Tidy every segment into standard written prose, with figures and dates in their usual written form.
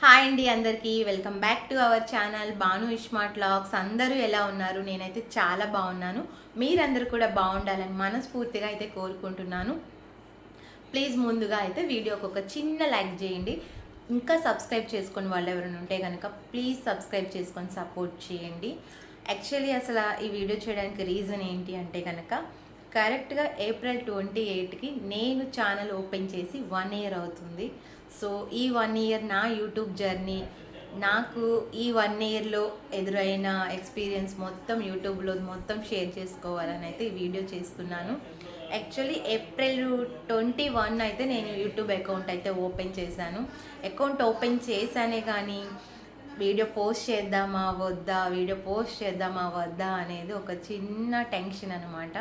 Hi అండి అందరికీ welcome back to our channel Banu iSmart vlogs. అందరూ ఎలా ఉన్నారు? నేనైతే చాలా బాగున్నాను. మీరందరూ కూడా బాగుండాలని మనస్ఫూర్తిగా అయితే కోరుకుంటున్నాను. ప్లీజ్ ముందుగా అయితే వీడియోకి ఒక చిన్న లైక్ చేయండి. ఇంకా సబ్స్క్రైబ్ చేసుకొని వాళ్ళు ఎవరైనా ఉంటే కనుక ప్లీజ్ సబ్స్క్రైబ్ చేసుకొని సపోర్ట్ చేయండి. యాక్చువల్లీ అసలు ఈ వీడియో చేయడానికి రీజన్ ఏంటి అంటే కనుక కరెక్ట్గా ఏప్రిల్ 28కి నేను ఛానల్ ఓపెన్ చేసి 1 ఇయర్ అవుతుంది. సో ఈ 1 ఇయర్ నా యూట్యూబ్ జర్నీ, నాకు ఈ 1 ఇయర్లో ఎదురైన ఎక్స్పీరియన్స్ మొత్తం యూట్యూబ్లో మొత్తం షేర్ చేసుకోవాలని అయితే ఈ వీడియో చేస్తున్నాను. యాక్చువల్లీ ఏప్రిల్ 21 అయితే నేను యూట్యూబ్ అకౌంట్ అయితే ఓపెన్ చేశాను. అకౌంట్ ఓపెన్ చేశానే కానీ వీడియో పోస్ట్ చేద్దామా వద్దా అనేది ఒక చిన్న టెన్షన్ అనమాట.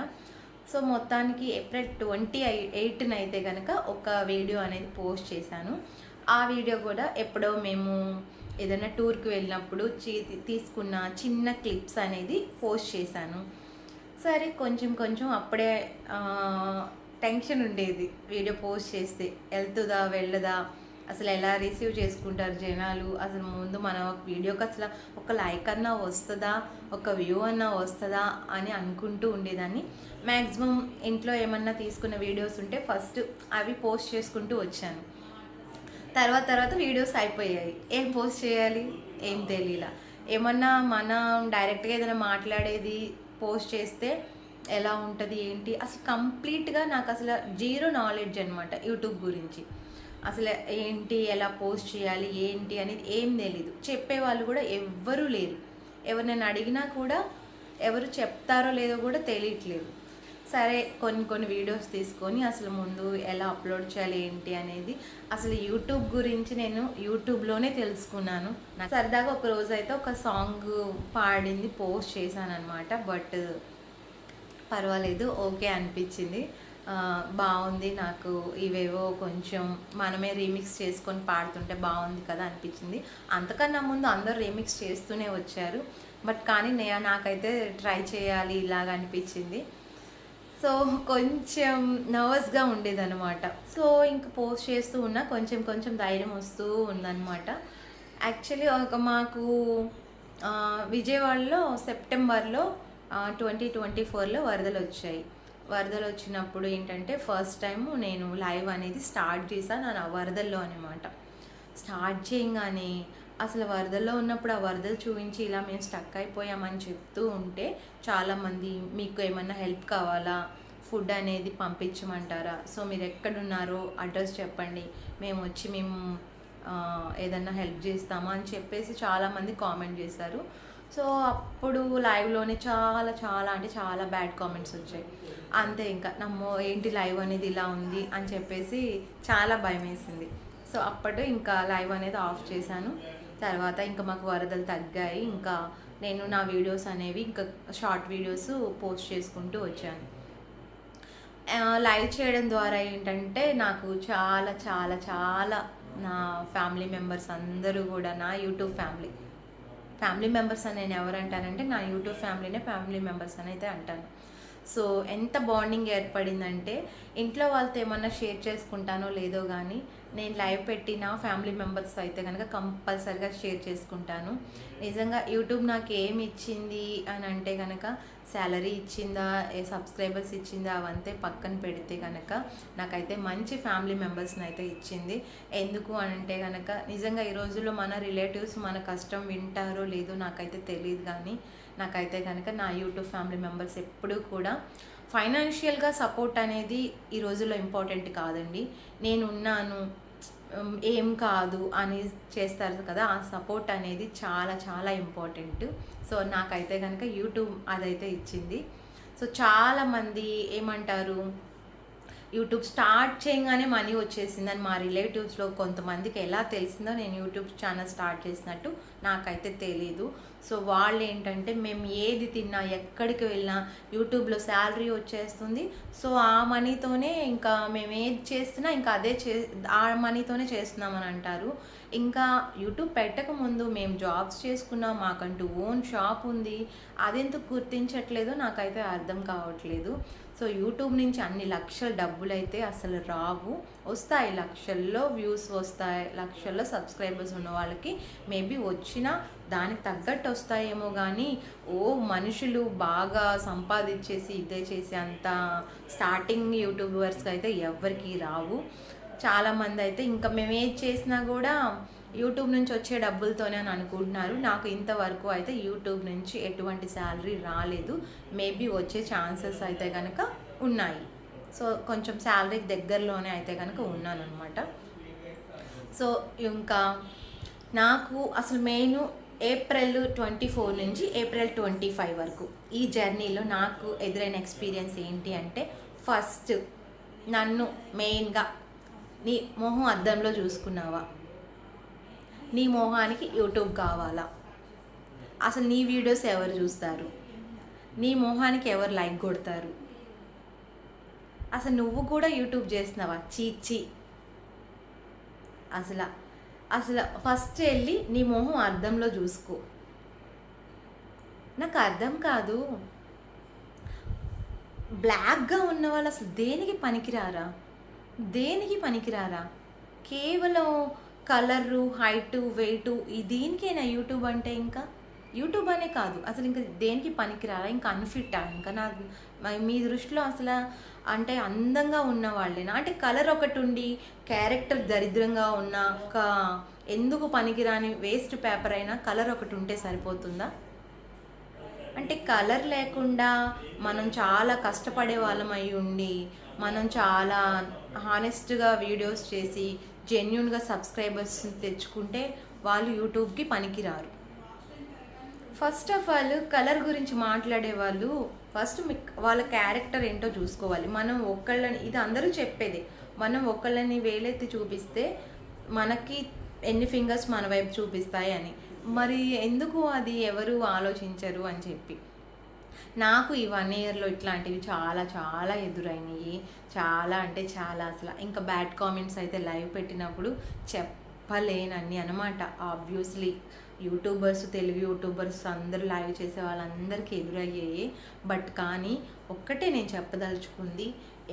సో మొత్తానికి ఏప్రిల్ 28న అయితే కనుక ఒక వీడియో అనేది పోస్ట్ చేశాను. ఆ వీడియో కూడా ఎప్పుడో మేము ఏదైనా టూర్కి వెళ్ళినప్పుడు తీసుకున్న చిన్న క్లిప్స్ అనేది పోస్ట్ చేశాను. సరే కొంచెం అప్పుడే టెన్షన్ ఉండేది. వీడియో పోస్ట్ చేస్తే వెళ్తుందా వెళ్ళదా, అసలు ఎలా రిసీవ్ చేసుకుంటారు జనాలు, అసలు ముందు మన వీడియోకి అసలు ఒక లైక్ అన్నా వస్తుందా, ఒక వ్యూ అన్నా వస్తుందా అని అనుకుంటూ ఉండేదాన్ని. మ్యాక్సిమం ఇంట్లో ఏమన్నా తీసుకున్న వీడియోస్ ఉంటే ఫస్ట్ అవి పోస్ట్ చేసుకుంటూ వచ్చాను. తర్వాత వీడియోస్ అయిపోయాయి. ఏం పోస్ట్ చేయాలి ఏం తెలియలా. ఏమన్నా మనం డైరెక్ట్గా ఏదైనా మాట్లాడేది పోస్ట్ చేస్తే ఎలా ఉంటుంది ఏంటి, అసలు కంప్లీట్గా నాకు అసలు జీరో నాలెడ్జ్ అనమాట యూట్యూబ్ గురించి. అసలు ఏంటి, ఎలా పోస్ట్ చేయాలి ఏంటి అనేది ఏం తెలీదు. చెప్పేవాళ్ళు కూడా ఎవ్వరూ లేరు. ఎవరినైనా అడిగినా కూడా ఎవరు చెప్తారో లేదో కూడా తెలియట్లేదు. సరే కొన్ని వీడియోస్ తీసుకొని అసలు ముందు ఎలా అప్లోడ్ చేయాలి ఏంటి అనేది అసలు యూట్యూబ్ గురించి నేను యూట్యూబ్లోనే తెలుసుకున్నాను. నాకు సరదాగా ఒక రోజు అయితే ఒక సాంగ్ పాడింది పోస్ట్ చేశాను అనమాట. బట్ పర్వాలేదు, ఓకే అనిపించింది. బాగుంది. నాకు ఇవేవో కొంచెం మనమే రీమిక్స్ చేసుకొని పాడుతుంటే బాగుంది కదా అనిపించింది. అంతకన్నా ముందు అందరూ రీమిక్స్ చేస్తూనే వచ్చారు. బట్ కానీ నాకైతే ట్రై చేయాలి ఇలాగ అనిపించింది. సో కొంచెం నర్వస్గా ఉండేదన్నమాట. సో ఇంక పోస్ట్ చేస్తూ ఉన్నా కొంచెం ధైర్యం వస్తూ ఉందన్నమాట. యాక్చువల్లీ మాకు విజయవాడలో సెప్టెంబర్లో 2024లో వరదలు వచ్చాయి. వరదలు వచ్చినప్పుడు ఏంటంటే ఫస్ట్ టైము నేను లైవ్ అనేది స్టార్ట్ చేశాను ఆ వరదల్లో అనమాట. స్టార్ట్ చేయగానే అసలు వరదల్లో ఉన్నప్పుడు ఆ వరదలు చూపించి ఇలా మేము స్టక్ అయిపోయామని చెప్తూ ఉంటే చాలామంది మీకు ఏమన్నా హెల్ప్ కావాలా, ఫుడ్ అనేది పంపించమంటారా, సో మీరు ఎక్కడున్నారో అడ్రస్ చెప్పండి, మేము వచ్చి ఏదన్నా హెల్ప్ చేస్తామా అని చెప్పేసి చాలామంది కామెంట్ చేశారు. సో అప్పుడు లైవ్లోనే చాలా బ్యాడ్ కామెంట్స్ వచ్చాయి. అంతే, ఇంకా నమ్మో ఏంటి లైవ్ అనేది ఇలా ఉంది అని చెప్పేసి చాలా భయం వేసింది. సో అప్పుడు ఇంకా లైవ్ అనేది ఆఫ్ చేశాను. తర్వాత ఇంకా మాకు వరదలు తగ్గాయి. ఇంకా నేను నా వీడియోస్ అనేవి ఇంకా షార్ట్ వీడియోస్ పోస్ట్ చేసుకుంటూ వచ్చాను. లైవ్ చేయడం ద్వారా ఏంటంటే నాకు చాలా నా ఫ్యామిలీ మెంబర్స్ అందరూ కూడా, నా యూట్యూబ్ ఫ్యామిలీ మెంబర్స్ అని నేను ఎవరంటానంటే నా యూట్యూబ్ ఫ్యామిలీనే ఫ్యామిలీ మెంబర్స్ అని అయితే అంటాను. సో ఎంత బాండింగ్ ఏర్పడిందంటే ఇంట్లో వాళ్ళతో ఏమన్నా షేర్ చేసుకుంటానో లేదో కానీ నేను లైవ్ పెట్టి నా ఫ్యామిలీ మెంబర్స్ అయితే కనుక కంపల్సరిగా షేర్ చేసుకుంటాను. నిజంగా యూట్యూబ్ నాకు ఏమి ఇచ్చింది అని అంటే కనుక శాలరీ ఇచ్చిందా, సబ్స్క్రైబర్స్ ఇచ్చిందా అవంతే పక్కన పెడితే కనుక నాకైతే మంచి ఫ్యామిలీ మెంబర్స్ని అయితే ఇచ్చింది. ఎందుకు అని అంటే కనుక నిజంగా ఈ రోజుల్లో మన రిలేటివ్స్ మన కష్టం వింటారో లేదో నాకైతే తెలియదు, కానీ నాకైతే కనుక నా యూట్యూబ్ ఫ్యామిలీ మెంబర్స్ ఎప్పుడూ కూడా ఫైనాన్షియల్గా సపోర్ట్ అనేది ఈ రోజుల్లో ఇంపార్టెంట్ కాదండి. నేనున్నాను ఏం కాదు అని చేస్తారు కదా, ఆ సపోర్ట్ అనేది చాలా ఇంపార్టెంట్. సో నాకైతే కనుక యూట్యూబ్ అదైతే ఇచ్చింది. సో చాలామంది ఏమంటారు, యూట్యూబ్ స్టార్ట్ చేయగానే మనీ వచ్చేసిందని మా రిలేటివ్స్లో కొంతమందికి ఎలా తెలిసిందో నేను యూట్యూబ్ ఛానల్ స్టార్ట్ చేసినట్టు నాకైతే తెలీదు. సో వాళ్ళు ఏంటంటే మేము ఏది తిన్నా ఎక్కడికి వెళ్ళినా యూట్యూబ్లో శాలరీ వచ్చేస్తుంది, సో ఆ మనీతోనే ఇంకా మేము ఏది చేస్తున్నా ఇంకా ఆ మనీతోనే చేస్తున్నామని అంటారు. ఇంకా యూట్యూబ్ పెట్టకముందు మేము జాబ్స్ చేసుకున్నాం, మాకంటూ ఓన్ షాప్ ఉంది, అదెందుకు గుర్తించట్లేదో నాకైతే అర్థం కావట్లేదు. సో యూట్యూబ్ నుంచి అన్ని లక్షల డబ్బులైతే అసలు రావు. వస్తాయి, లక్షల్లో వ్యూస్ వస్తాయి, లక్షల్లో సబ్స్క్రైబర్స్ ఉన్న వాళ్ళకి మేబీ వచ్చినా దానికి తగ్గట్టు వస్తాయేమో కానీ మనుషులు బాగా సంపాదించేసి ఇదే చేసే అంత స్టార్టింగ్ యూట్యూబర్స్కి అయితే ఎవరికి రావు. చాలామంది అయితే ఇంకా మేము ఏది చేసినా కూడా యూట్యూబ్ నుంచి వచ్చే డబ్బులతోనే అని అనుకుంటున్నారు. నాకు ఇంతవరకు అయితే యూట్యూబ్ నుంచి ఎటువంటి శాలరీ రాలేదు. మేబీ వచ్చే ఛాన్సెస్ అయితే కనుక ఉన్నాయి. సో కొంచెం శాలరీకి దగ్గరలోనే అయితే కనుక ఉన్నాను అనమాట. సో ఇంకా నాకు అసలు మెయిన్ ఏప్రిల్ 24 నుంచి ఏప్రిల్ 25 వరకు ఈ జర్నీలో నాకు ఎదురైన ఎక్స్పీరియన్స్ ఏంటి అంటే, ఫస్ట్ నన్ను మెయిన్గా నీ మొహం అద్దంలో చూసుకున్నావా, నీ మొహానికి యూట్యూబ్ కావాలా, అసలు నీ వీడియోస్ ఎవరు చూస్తారు, నీ మొహానికి ఎవరు లైక్ కొడతారు, అసలు నువ్వు కూడా యూట్యూబ్ చేస్తున్నావా, చీచి. అసలు ఫస్ట్ వెళ్ళి నీ మొహం అద్దంలో చూసుకో. నాకు అర్థం కాదు, బ్లాక్గా ఉన్న వాళ్ళు అసలు దేనికి పనికిరారా, కేవలం కలరు, హైటు, వెయిటు దీనికేనా యూట్యూబ్ అంటే? ఇంకా యూట్యూబ్ అనే కాదు, అసలు ఇంకా దేనికి పనికిరారా, ఇంకా అన్ఫిట్టా? ఇంకా మీ దృష్టిలో అసలు అంటే అందంగా ఉన్న వాళ్ళేనా? అంటే కలర్ ఒకటి ఉండి క్యారెక్టర్ దరిద్రంగా ఉన్న ఒక ఎందుకు పనికిరాని వేస్ట్ పేపర్ అయినా కలర్ ఒకటి ఉంటే సరిపోతుందా? అంటే కలర్ లేకుండా మనం చాలా కష్టపడే వాళ్ళం అయి ఉండి, మనం చాలా హానెస్ట్గా వీడియోస్ చేసి జెన్యూన్గా సబ్స్క్రైబర్స్ తెచ్చుకుంటే వాళ్ళు యూట్యూబ్కి పనికిరారు. ఫస్ట్ ఆఫ్ ఆల్ కలర్ గురించి మాట్లాడే వాళ్ళు ఫస్ట్ వాళ్ళ క్యారెక్టర్ ఏంటో చూసుకోవాలి. మనం ఒక్కళ్ళని, ఇది అందరూ చెప్పేది, మనం ఒక్కళ్ళని వేలెత్తి చూపిస్తే మనకి ఎన్ని ఫింగర్స్ మన వైపు చూపిస్తాయి అని. మరి ఎందుకు అది ఎవరు ఆలోచించరు అని చెప్పి. నాకు ఈ 1 ఇయర్లో ఇట్లాంటివి చాలా చాలా ఎదురైనాయి. చాలా అంటే చాలా, అసలు ఇంకా బ్యాడ్ కామెంట్స్ అయితే లైవ్ పెట్టినప్పుడు చెప్పలేనన్ని అనమాట. ఆబ్వియస్లీ యూట్యూబర్స్, తెలుగు యూట్యూబర్స్ అందరూ లైవ్ చేసే వాళ్ళందరికీ ఎదురయ్యాయి. బట్ కానీ ఒక్కటే నేను చెప్పదలుచుకుంది,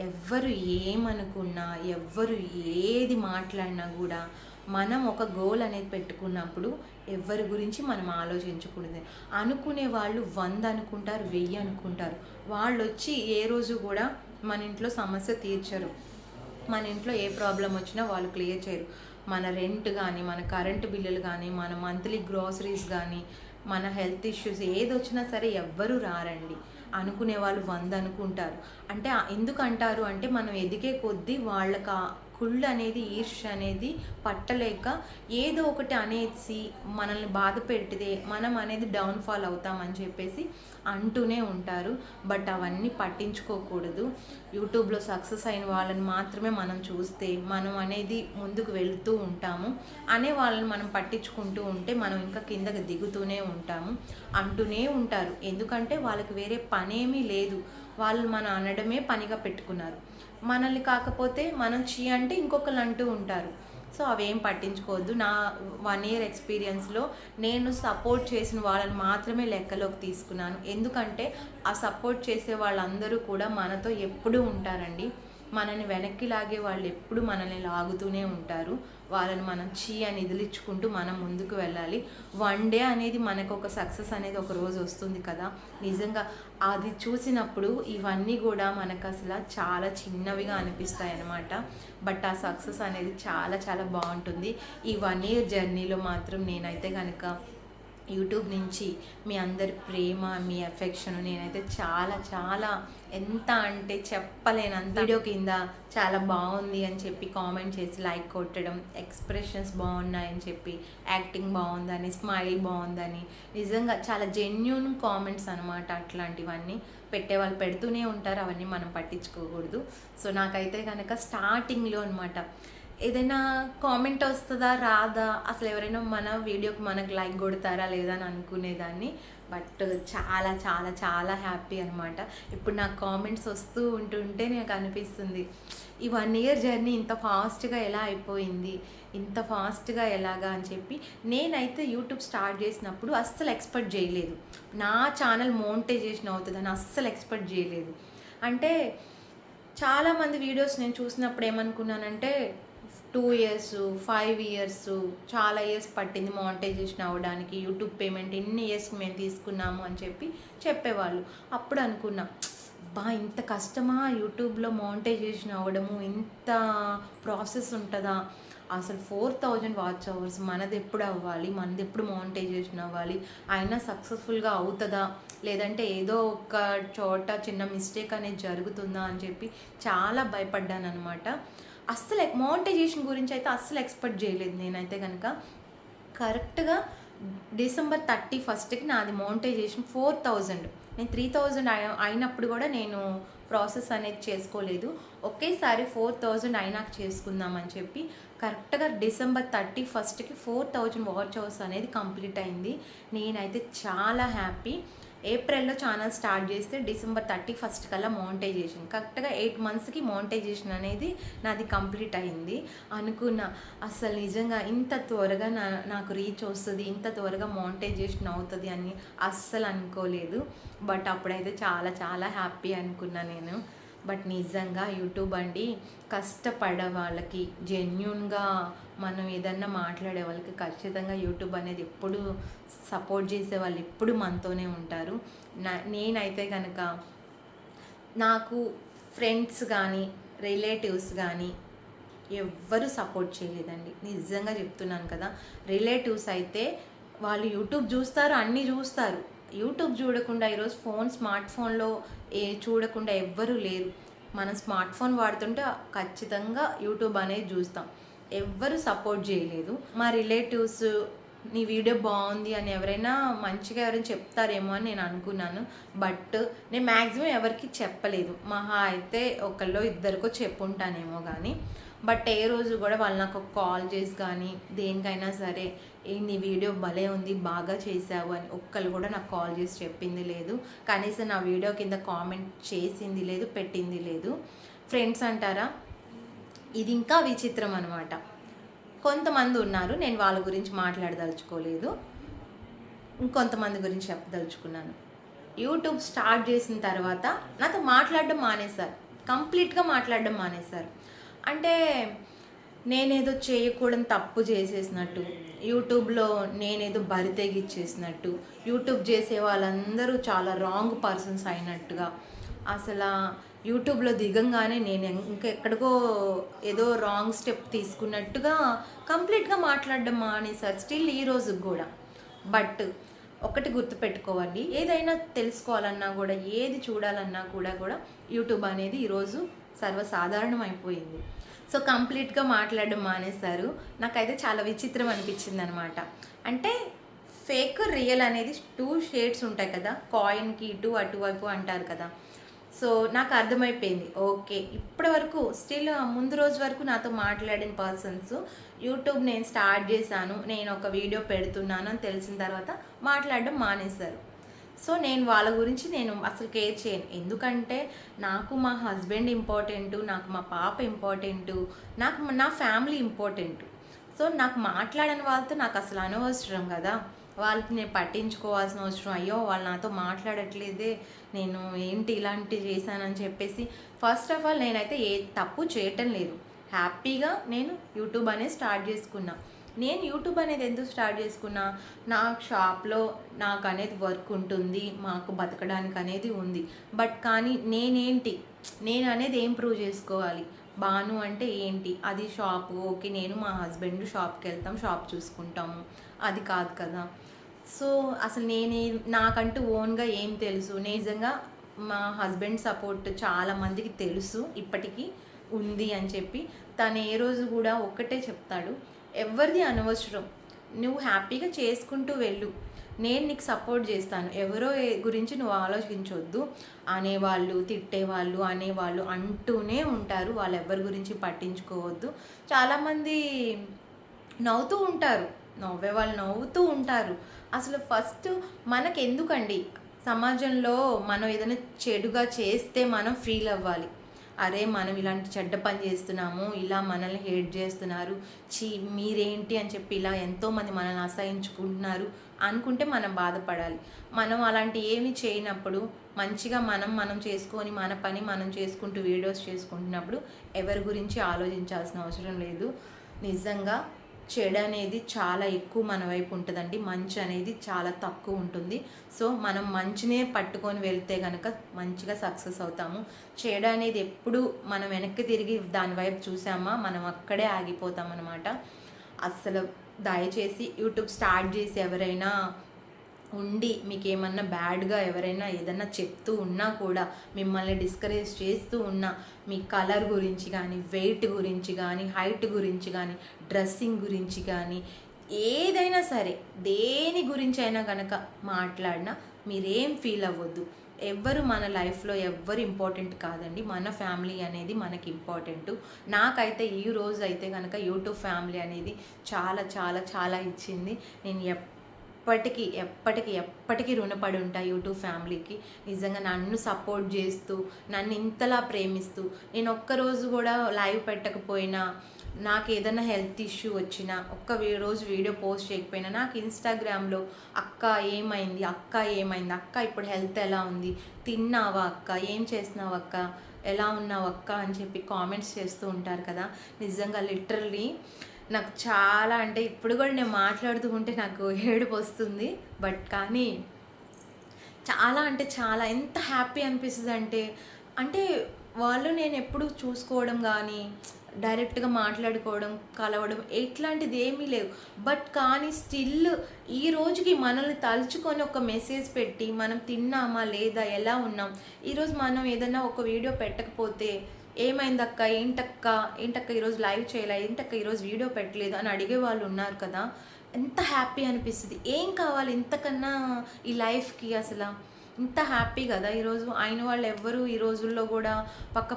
ఎవ్వరు ఏమనుకున్నా, ఎవ్వరు ఏది మాట్లాడినా కూడా మనం ఒక గోల్ అనేది పెట్టుకున్నప్పుడు ఎవరి గురించి మనం ఆలోచించకూడదు. అనుకునే వాళ్ళు 100 అనుకుంటారు, 1000 అనుకుంటారు. వాళ్ళు వచ్చి ఏ రోజు కూడా మన ఇంట్లో సమస్య తీర్చరు. మన ఇంట్లో ఏ ప్రాబ్లం వచ్చినా వాళ్ళు క్లియర్ చేయరు. మన రెంట్ కానీ, మన కరెంటు బిల్లులు కానీ, మన మంత్లీ గ్రోసరీస్ కానీ, మన హెల్త్ ఇష్యూస్ ఏది వచ్చినా సరే ఎవ్వరూ రారండి. అనుకునే వాళ్ళు 100 అనుకుంటారు. అంటే ఎందుకు అంటారు అంటే, మనం ఎదిగే కొద్దీ వాళ్ళకి కుళ్ళు అనేది, ఈర్ష్య అనేది పట్టలేక ఏదో ఒకటి అనేసి మనల్ని బాధ పెడితే మనం అనేది డౌన్ఫాల్ అవుతామని చెప్పేసి అంటూనే ఉంటారు. బట్ అవన్నీ పట్టించుకోకూడదు. యూట్యూబ్లో సక్సెస్ అయిన వాళ్ళని మాత్రమే మనం చూస్తే మనం అనేది ముందుకు వెళ్తూ ఉంటాము. అనే వాళ్ళని మనం పట్టించుకుంటూ ఉంటే మనం ఇంకా కిందకి దిగుతూనే ఉంటాము. అంటూనే ఉంటారు, ఎందుకంటే వాళ్ళకి వేరే పనేమీ లేదు. వాళ్ళు మనం అనడమే పనిగా పెట్టుకున్నారు. మనల్ని కాకపోతే మనం చీ అంటే ఇంకొకరు అంటూ ఉంటారు. సో అవేం పట్టించుకోవద్దు. నా 1 ఇయర్ ఎక్స్పీరియన్స్లో నేను సపోర్ట్ చేసిన వాళ్ళని మాత్రమే లెక్కలోకి తీసుకున్నాను. ఎందుకంటే ఆ సపోర్ట్ చేసే వాళ్ళందరూ కూడా మనతో ఎప్పుడూ ఉంటారండి. మనల్ని వెనక్కి లాగే వాళ్ళు ఎప్పుడు మనల్ని లాగుతూనే ఉంటారు. వాళ్ళని మనం చీ అని ఎదిలించుకుంటూ మనం ముందుకు వెళ్ళాలి. 1 డే అనేది మనకు ఒక సక్సెస్ అనేది ఒక రోజు వస్తుంది కదా. నిజంగా అది చూసినప్పుడు ఇవన్నీ కూడా మనకు అసలు చాలా చిన్నవిగా అనిపిస్తాయి అన్నమాట. బట్ ఆ సక్సెస్ అనేది చాలా చాలా బాగుంటుంది. ఈ 1 ఇయర్ జర్నీలో మాత్రం నేనైతే కనుక యూట్యూబ్ నుంచి మీ అందరి ప్రేమ, మీ ఎఫెక్షన్ నేనైతే చాలా చాలా ఎంత అంటే చెప్పలేనంత వీడియో కింద చాలా బాగుంది అని చెప్పి కామెంట్ చేసి లైక్ కొట్టడం, ఎక్స్ప్రెషన్స్ బాగున్నాయని చెప్పి, యాక్టింగ్ బాగుందని, స్మైల్ బాగుందని, నిజంగా చాలా జెన్యూన్ కామెంట్స్ అనమాట. అట్లాంటివన్నీ పెట్టేవాళ్ళు పెడుతూనే ఉంటారు, అవన్నీ మనం పట్టించుకోకూడదు. సో నాకైతే కనుక స్టార్టింగ్లో అనమాట ఏదైనా కామెంట్ వస్తుందా రాదా, అసలు ఎవరైనా మన వీడియోకి మనకు లైక్ కొడతారా లేదా అని అనుకునేదాన్ని. బట్ చాలా చాలా చాలా హ్యాపీ అనమాట. ఇప్పుడు నాకు కామెంట్స్ వస్తూ ఉంటుంటే నాకు అనిపిస్తుంది, ఈ 1 ఇయర్ జర్నీ ఇంత ఫాస్ట్గా ఎలా అయిపోయింది, ఇంత ఫాస్ట్గా ఎలాగా అని చెప్పి. నేనైతే యూట్యూబ్ స్టార్ట్ చేసినప్పుడు అస్సలు ఎక్స్పెక్ట్ చేయలేదు నా ఛానల్ మోనిటైజేషన్ అవుతుందని, అస్సలు ఎక్స్పెక్ట్ చేయలేదు. అంటే చాలామంది వీడియోస్ నేను చూసినప్పుడు ఏమనుకున్నానంటే 2 ఇయర్స్, 5 ఇయర్స్, చాలా ఇయర్స్ పట్టింది మానిటైజేషన్ అవ్వడానికి, యూట్యూబ్ పేమెంట్ ఇన్ని ఇయర్స్ మేము తీసుకున్నాము అని చెప్పేవాళ్ళు. అప్పుడు అనుకున్నా, బా ఇంత కష్టమా యూట్యూబ్లో మానిటైజేషన్ అవ్వడము, ఇంత ప్రాసెస్ ఉంటుందా, అసలు 4000 వాచ్ అవర్స్ మనది ఎప్పుడు అవ్వాలి, మనది ఎప్పుడు మానిటైజేషన్ అవ్వాలి, అయినా సక్సెస్ఫుల్గా అవుతుందా, లేదంటే ఏదో ఒక చోట చిన్న మిస్టేక్ అనేది జరుగుతుందా అని చెప్పి చాలా భయపడ్డాను అనమాట. అస్సలు మానిటైజేషన్ గురించి అయితే అస్సలు ఎక్స్పెక్ట్ చేయలేదు నేనైతే కనుక. కరెక్ట్గా డిసెంబర్ 31కి నాది మానిటైజేషన్ 4000. నేను 3000 అయినప్పుడు కూడా నేను ప్రాసెస్ అనేది చేసుకోలేదు. ఒకేసారి 4000 అయినాక చేసుకుందామని చెప్పి కరెక్ట్గా డిసెంబర్ 31కి 4000 వాచ్ అవర్స్ అనేది కంప్లీట్ అయింది. నేనైతే చాలా హ్యాపీ. ఏప్రిల్లో ఛానల్ స్టార్ట్ చేస్తే డిసెంబర్ 31 కల్లా మానిటైజేషన్, కరెక్ట్గా 8 మంత్స్కి మానిటైజేషన్ అనేది నాది కంప్లీట్ అయింది. అనుకున్నా అసలు నిజంగా ఇంత త్వరగా నాకు రీచ్ వస్తుంది, ఇంత త్వరగా మానిటైజేషన్ అవుతుంది అని అస్సలు అనుకోలేదు. బట్ అప్పుడైతే చాలా చాలా హ్యాపీ అనుకున్నా నేను. బట్ నిజంగా యూట్యూబ్ అండి కష్టపడే వాళ్ళకి, జెన్యూన్గా మనం ఏదన్నా మాట్లాడే వాళ్ళకి ఖచ్చితంగా యూట్యూబ్ అనేది ఎప్పుడు సపోర్ట్ చేసే వాళ్ళు ఎప్పుడు మనతోనే ఉంటారు. నేనైతే కనుక నాకు ఫ్రెండ్స్ కానీ రిలేటివ్స్ కానీ ఎవ్వరు సపోర్ట్ చేయలేదండి. నిజంగా చెప్తున్నాను కదా. రిలేటివ్స్ అయితే వాళ్ళు యూట్యూబ్ చూస్తారు, అన్నీ చూస్తారు. యూట్యూబ్ చూడకుండా ఈరోజు స్మార్ట్ ఫోన్లో చూడకుండా ఎవ్వరూ లేరు. మనం స్మార్ట్ ఫోన్ వాడుతుంటే ఖచ్చితంగా యూట్యూబ్ అనేది చూస్తాం. ఎవ్వరు సపోర్ట్ చేయలేదు. మా రిలేటివ్స్ నీ వీడియో బాగుంది అని ఎవరైనా మంచిగా ఎవరైనా చెప్తారేమో అని నేను అనుకున్నాను. బట్ నేను మ్యాక్సిమం ఎవరికి చెప్పలేదు. మహా అయితే ఒకళ్ళో ఇద్దరికో చెప్పుంటానేమో కానీ. బట్ ఏ రోజు కూడా వాళ్ళు నాకు కాల్ చేసి కానీ దేనికైనా సరే నీ వీడియో భలే ఉంది, బాగా చేసావు అని ఒక్కళ్ళు కూడా నాకు కాల్ చేసి చెప్పింది లేదు. కనీసం నా వీడియో కింద కామెంట్ చేసింది లేదు, పెట్టింది లేదు. ఫ్రెండ్స్ అంటారా, ఇది ఇంకా విచిత్రం అనమాట. కొంతమంది ఉన్నారు, నేను వాళ్ళ గురించి మాట్లాడదలుచుకోలేదు, ఇంకొంతమంది గురించి చెప్పదలుచుకున్నాను. యూట్యూబ్ స్టార్ట్ చేసిన తర్వాత నాతో మాట్లాడడం మానేశారు, కంప్లీట్గా మాట్లాడడం మానేశారు. అంటే నేనేదో చేయకూడని తప్పు చేసేసినట్టు, యూట్యూబ్లో నేనేదో బరితెగిచ్చేసినట్టు, యూట్యూబ్ చేసే వాళ్ళందరూ చాలా రాంగ్ పర్సన్స్ అయినట్టుగా, అసలు యూట్యూబ్లో దిగంగానే నేను ఇంకెక్కడికో ఏదో రాంగ్ స్టెప్ తీసుకున్నట్టుగా కంప్లీట్గా మాట్లాడడం మానేసారు, స్టిల్ ఈ రోజుకి కూడా. బట్ ఒకటి గుర్తుపెట్టుకోవాలి, ఏదైనా తెలుసుకోవాలన్నా కూడా, ఏది చూడాలన్నా కూడా యూట్యూబ్ అనేది ఈరోజు సర్వసాధారణం అయిపోయింది. సో కంప్లీట్గా మాట్లాడడం మానేస్తారు. నాకైతే చాలా విచిత్రం అనిపించింది అనమాట. అంటే ఫేక్ రియల్ అనేది 2 షేడ్స్ ఉంటాయి కదా, కాయిన్కి ఇటు అటువైపు అంటారు కదా. సో నాకు అర్థమైపోయింది, ఓకే ఇప్పటి వరకు స్టిల్ ముందు రోజు వరకు నాతో మాట్లాడిన పర్సన్స్ యూట్యూబ్ నేను స్టార్ట్ చేశాను, నేను ఒక వీడియో పెడుతున్నాను అని తెలిసిన తర్వాత మాట్లాడడం మానేశారు. సో నేను వాళ్ళ గురించి నేను అసలు కేర్ చేయను. ఎందుకంటే నాకు మా హస్బెండ్ ఇంపార్టెంటు, నాకు మా పాప ఇంపార్టెంటు, నాకు నా ఫ్యామిలీ ఇంపార్టెంటు. సో నాకు మాట్లాడని వాళ్ళతో నాకు అసలు అనవసరం కదా. వాళ్ళకి నేను పట్టించుకోవాల్సిన అవసరం, అయ్యో వాళ్ళు నాతో మాట్లాడట్లేదే, నేను ఏంటి ఇలాంటివి చేశానని చెప్పేసి ఫస్ట్ ఆఫ్ ఆల్ నేనైతే ఏ తప్పు చేయటం లేదు. హ్యాపీగా నేను యూట్యూబ్ అనేది స్టార్ట్ చేసుకున్నా. నేను యూట్యూబ్ అనేది ఎందుకు స్టార్ట్ చేసుకున్నా, నా షాప్లో నాకు అనేది వర్క్ ఉంటుంది, మాకు బతకడానికి అనేది ఉంది. బట్ కానీ నేను అనేది ఏం ప్రూవ్ చేసుకోవాలి, బాను అంటే ఏంటి, అది షాపు, ఓకే నేను మా హస్బెండ్ షాప్కి వెళ్తాం, షాప్ చూసుకుంటాము, అది కాదు కదా. సో అసలు నాకంటూ ఓన్గా ఏం తెలుసు. నిజంగా మా హస్బెండ్ సపోర్ట్ చాలామందికి తెలుసు, ఇప్పటికీ ఉంది అని చెప్పి. తను ఏ రోజు కూడా ఒక్కటే చెప్తాడు, ఎవరిది అనవసరం, నువ్వు హ్యాపీగా చేసుకుంటూ వెళ్ళు, నేను నీకు సపోర్ట్ చేస్తాను, ఎవరో గురించి నువ్వు ఆలోచించవద్దు. అనేవాళ్ళు, తిట్టేవాళ్ళు, అనేవాళ్ళు అంటూనే ఉంటారు, వాళ్ళు ఎవరి గురించి పట్టించుకోవద్దు. చాలామంది నవ్వుతూ ఉంటారు, నవ్వేవాళ్ళు నవ్వుతూ ఉంటారు. అసలు ఫస్ట్ మనకెందుకండి, సమాజంలో మనం ఏదైనా చెడుగా చేస్తే మనం ఫీల్ అవ్వాలి, అరే మనం ఇలాంటి చెడ్డ పని చేస్తున్నాము, ఇలా మనల్ని హేట్ చేస్తున్నారు, మీరేంటి అని చెప్పి ఇలా ఎంతోమంది మనల్ని అసహించుకుంటున్నారు అనుకుంటే మనం బాధపడాలి. మనం అలాంటి ఏమి చేయనప్పుడు మంచిగా మనం చేసుకొని మన పని మనం చేసుకుంటూ వీడియోస్ చేసుకుంటున్నప్పుడు ఎవరి గురించి ఆలోచించాల్సిన అవసరం లేదు. నిజంగా చెడు అనేది చాలా ఎక్కువ మన వైపు ఉంటుందండి, మంచి అనేది చాలా తక్కువ ఉంటుంది. సో మనం మంచినే పట్టుకొని వెళ్తే కనుక మంచిగా సక్సెస్ అవుతాము. చెడు అనేది ఎప్పుడు మనం వెనక్కి తిరిగి దాని వైపు చూసామా మనం అక్కడే ఆగిపోతాం అనమాట. అస్సలు దయచేసి యూట్యూబ్ స్టార్ట్ చేసి ఎవరైనా ఉండి మీకు ఏమన్నా బ్యాడ్గా ఎవరైనా ఏదన్నా చెప్తూ ఉన్నా కూడా, మిమ్మల్ని డిస్కరేజ్ చేస్తూ ఉన్నా, మీ కలర్ గురించి కానీ, వెయిట్ గురించి కానీ, హైట్ గురించి కానీ, డ్రెస్సింగ్ గురించి కానీ, ఏదైనా సరే దేని గురించి అయినా కనుక మాట్లాడినా మీరేం ఫీల్ అవ్వద్దు. ఎవ్వరు మన లైఫ్లో ఎవ్వరు ఇంపార్టెంట్ కాదండి, మన ఫ్యామిలీ అనేది మనకి ఇంపార్టెంట్. నాకైతే ఈ రోజు అయితే కనుక యూట్యూబ్ ఫ్యామిలీ అనేది చాలా చాలా చాలా ఇచ్చింది. నేను ఎప్పటికీ రుణపడి ఉంటా యూట్యూబ్ ఫ్యామిలీకి. నిజంగా నన్ను సపోర్ట్ చేస్తూ, నన్ను ఇంతలా ప్రేమిస్తూ, నేను ఒక్కరోజు కూడా లైవ్ పెట్టకపోయినా, నాకు ఏదైనా హెల్త్ ఇష్యూ వచ్చినా, రోజు వీడియో పోస్ట్ చేయకపోయినా నాకు ఇన్స్టాగ్రామ్లో అక్క ఏమైంది, అక్క ఇప్పుడు హెల్త్ ఎలా ఉంది, తిన్నావా అక్క, ఏం చేస్తున్నావు అక్క, ఎలా ఉన్నావు అక్క అని చెప్పి కామెంట్స్ చేస్తూ ఉంటారు కదా. నిజంగా లిటరల్లీ నాకు చాలా, అంటే ఇప్పుడు కూడా నేను మాట్లాడుతూ ఉంటే నాకు ఏడుపు వస్తుంది. బట్ కానీ చాలా అంటే చాలా ఎంత హ్యాపీ అనిపిస్తుంది అంటే వాళ్ళు నేను ఎప్పుడు చూసుకోవడం కానీ, డైరెక్ట్గా మాట్లాడుకోవడం, కలవడం ఇట్లాంటిది ఏమీ లేవు. బట్ కానీ స్టిల్ ఈ రోజుకి మనల్ని తలుచుకొని ఒక మెసేజ్ పెట్టి, మనం తిన్నామా లేదా, ఎలా ఉన్నాం, ఈరోజు మనం ఏదైనా ఒక వీడియో పెట్టకపోతే ఏమైందక్క, ఏంటక్క ఈరోజు లైవ్ చేయలే, ఏంటక్క ఈరోజు వీడియో పెట్టలేదు అని అడిగే వాళ్ళు ఉన్నారు కదా. ఎంత హ్యాపీ అనిపిస్తుంది. ఏం కావాలి ఇంతకన్నా ఈ లైఫ్కి, అసలు ఇంత హ్యాపీ కదా. ఈరోజు అయిన వాళ్ళు ఎవ్వరు ఈ రోజుల్లో కూడా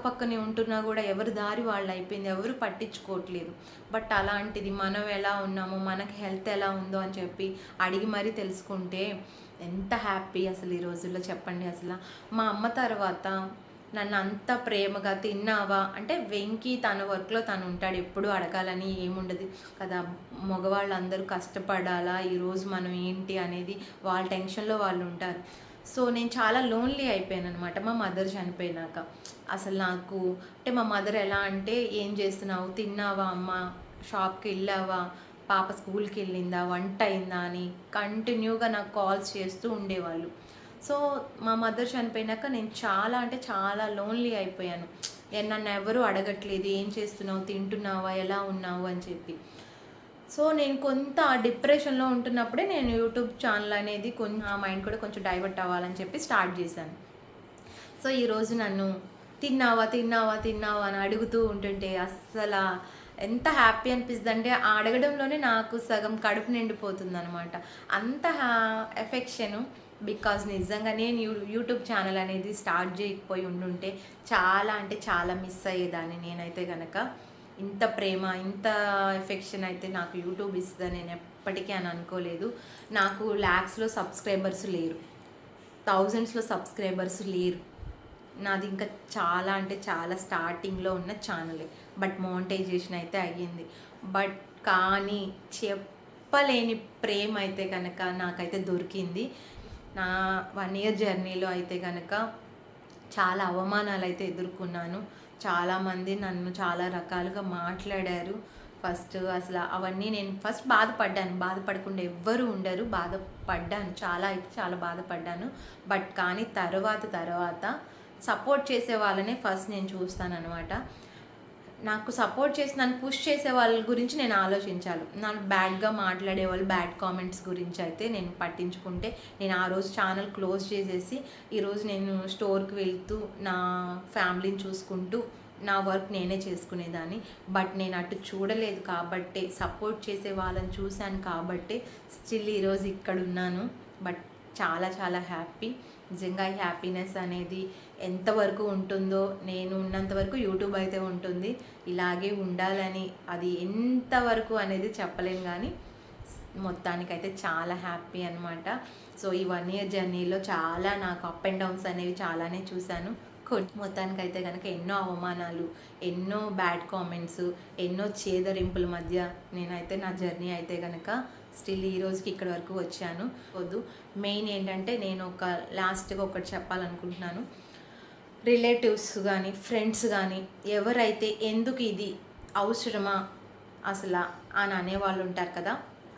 పక్కనే ఉంటున్నా కూడా ఎవరి దారి వాళ్ళు అయిపోయింది, ఎవరు పట్టించుకోవట్లేదు. బట్ అలాంటిది మనం ఎలా ఉన్నామో, మనకి హెల్త్ ఎలా ఉందో అని చెప్పి అడిగి మరీ తెలుసుకుంటే ఎంత హ్యాపీ అసలు ఈ రోజుల్లో చెప్పండి. అసలు మా అమ్మ తర్వాత నన్ను అంత ప్రేమగా తిన్నావా అంటే, వెంకీ తన వర్క్లో తను ఉంటాడు, ఎప్పుడు అడగాలని ఏముండదు కదా. మగవాళ్ళు అందరూ కష్టపడాలా, ఈరోజు మనం ఏంటి అనేది వాళ్ళ టెన్షన్లో వాళ్ళు ఉంటారు. సో నేను చాలా లోన్లీ అయిపోయాను అనమాట మా మదర్ చనిపోయినాక. అసలు నాకు అంటే మా మదర్ ఎలా అంటే, ఏం చేస్తున్నావు, తిన్నావా అమ్మ, షాప్కి వెళ్ళావా, పాప స్కూల్కి వెళ్ళిందా, వంట అయిందా అని కంటిన్యూగా నాకు కాల్స్ చేస్తూ ఉండేవాళ్ళు. సో మా మదర్ చనిపోయినాక నేను చాలా అంటే చాలా లోన్లీ అయిపోయాను. నన్ను ఎవరు అడగట్లేదు, ఏం చేస్తున్నావు, తింటున్నావా, ఎలా ఉన్నావు అని చెప్పి. సో నేను కొంత డిప్రెషన్లో ఉంటున్నప్పుడే నేను యూట్యూబ్ ఛానల్ అనేది కొంచెం ఆ మైండ్ కూడా కొంచెం డైవర్ట్ అవ్వాలని చెప్పి స్టార్ట్ చేశాను. సో ఈరోజు నన్ను తిన్నావా అని అడుగుతూ ఉంటుంటే అస్సలు ఎంత హ్యాపీ అనిపిస్తుంది అంటే, ఆ అడగడంలోనే నాకు సగం కడుపు నిండిపోతుంది అనమాట. అంత ఎఫెక్షను. బికాజ్ నిజంగా నేను యూట్యూబ్ ఛానల్ అనేది స్టార్ట్ చేయకపోయి ఉండుంటే చాలా అంటే చాలా మిస్ అయ్యేదాన్ని నేనైతే కనుక. ఇంత ప్రేమ, ఇంత ఎఫెక్షన్ అయితే నాకు యూట్యూబ్ ఇస్తుందని నేను ఎప్పటికీ అని అనుకోలేదు. నాకు ల్యాక్స్లో సబ్స్క్రైబర్స్ లేరు, థౌజండ్స్లో సబ్స్క్రైబర్స్ లేరు. నాది ఇంకా చాలా అంటే చాలా స్టార్టింగ్లో ఉన్న ఛానలే. బట్ మోనిటైజేషన్ అయితే అయ్యింది. బట్ కానీ చెప్పలేని ప్రేమ అయితే కనుక నాకైతే దొరికింది. నా 1 year జర్నీలో అయితే కనుక చాలా అవమానాలు అయితే ఎదుర్కొన్నాను. చాలామంది నన్ను చాలా రకాలుగా మాట్లాడారు. ఫస్ట్ అసలు అవన్నీ నేను ఫస్ట్ బాధపడకుండా ఎవ్వరు ఉండరు. బాధపడ్డాను, చాలా అయితే చాలా బాధపడ్డాను. బట్ కానీ తర్వాత సపోర్ట్ చేసే వాళ్ళనే ఫస్ట్ నేను చూస్తాను అనమాట. నాకు సపోర్ట్ చేసి నన్ను పుష్ చేసే వాళ్ళ గురించి నేను ఆలోచించాలి. నన్ను బ్యాడ్గా మాట్లాడే వాళ్ళు, బ్యాడ్ కామెంట్స్ గురించి అయితే నేను పట్టించుకుంటే నేను ఆ రోజు ఛానల్ క్లోజ్ చేసేసి ఈరోజు నేను స్టోర్కి వెళ్తూ నా ఫ్యామిలీని చూసుకుంటూ నా వర్క్ నేనే చేసుకునేదాన్ని. బట్ నేను అటు చూడలేదు కాబట్టే, సపోర్ట్ చేసే వాళ్ళని చూశాను కాబట్టే స్టిల్ ఈరోజు ఇక్కడ ఉన్నాను. బట్ చాలా చాలా హ్యాపీ. నిజంగా ఈ హ్యాపీనెస్ అనేది ఎంతవరకు ఉంటుందో, నేను ఉన్నంత వరకు యూట్యూబ్ అయితే ఉంటుంది, ఇలాగే ఉండాలని అది ఎంతవరకు అనేది చెప్పలేను. కానీ మొత్తానికైతే చాలా హ్యాపీ అనమాట. సో ఈ 1 year జర్నీలో చాలా నాకు అప్ అండ్ డౌన్స్ అనేవి చాలానే చూశాను. మొత్తానికైతే కనుక ఎన్నో అవమానాలు, ఎన్నో బ్యాడ్ కామెంట్స్, ఎన్నో చేదరింపుల మధ్య నేనైతే నా జర్నీ అయితే కనుక స్టిల్ ఈ రోజుకి ఇక్కడ వరకు వచ్చాను. వద్దు, మెయిన్ ఏంటంటే నేను ఒక లాస్ట్గా ఒకటి చెప్పాలనుకుంటున్నాను. రిలేటివ్స్ కానీ ఫ్రెండ్స్ కానీ ఎవరైతే ఎందుకు ఇది అవసరమా అసలు అని అనేవాళ్ళు ఉంటారు కదా,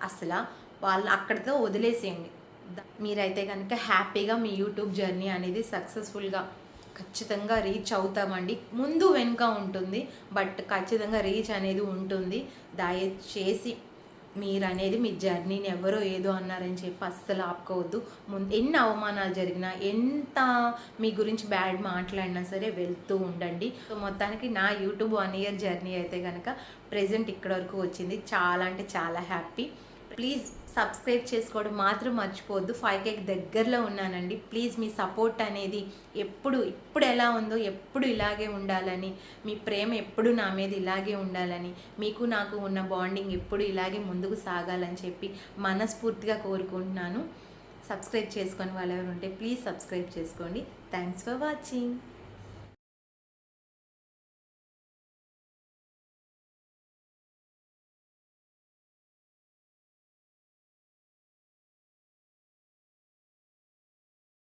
అసలు వాళ్ళు అక్కడితో వదిలేసేయండి. మీరైతే కనుక హ్యాపీగా మీ యూట్యూబ్ జర్నీ అనేది సక్సెస్ఫుల్గా ఖచ్చితంగా రీచ్ అవుతామండి. ముందు వెనుక ఉంటుంది, బట్ ఖచ్చితంగా రీచ్ అనేది ఉంటుంది. దయచేసి మీరు అనేది మీ జర్నీని ఎవరో ఏదో అన్నారని చెప్పి అస్సలు ఆపుకోవద్దు. ఎన్ని అవమానాలు జరిగినా, ఎంత మీ గురించి బ్యాడ్ మాట్లాడినా సరే వెళ్తూ ఉండండి. సో మొత్తానికి నా యూట్యూబ్ 1 year జర్నీ అయితే కనుక ప్రెజెంట్ ఇక్కడ వరకు వచ్చింది. చాలా అంటే చాలా హ్యాపీ. ప్లీజ్ సబ్స్క్రైబ్ చేసుకోవడం మాత్రం మర్చిపోవద్దు. 5K దగ్గరలో ఉన్నానండి. ప్లీజ్ మీ సపోర్ట్ అనేది ఇప్పుడు ఎలా ఉందో ఎప్పుడు ఇలాగే ఉండాలని, మీ ప్రేమ ఎప్పుడు నా మీద ఇలాగే ఉండాలని, మీకు నాకు ఉన్న బాండింగ్ ఎప్పుడు ఇలాగే ముందుకు సాగాలని చెప్పి మనస్ఫూర్తిగా కోరుకుంటున్నాను. సబ్స్క్రైబ్ చేసుకొని వాళ్ళు ఎవరు ఉంటే ప్లీజ్ సబ్స్క్రైబ్ చేసుకోండి. Thanks for watching.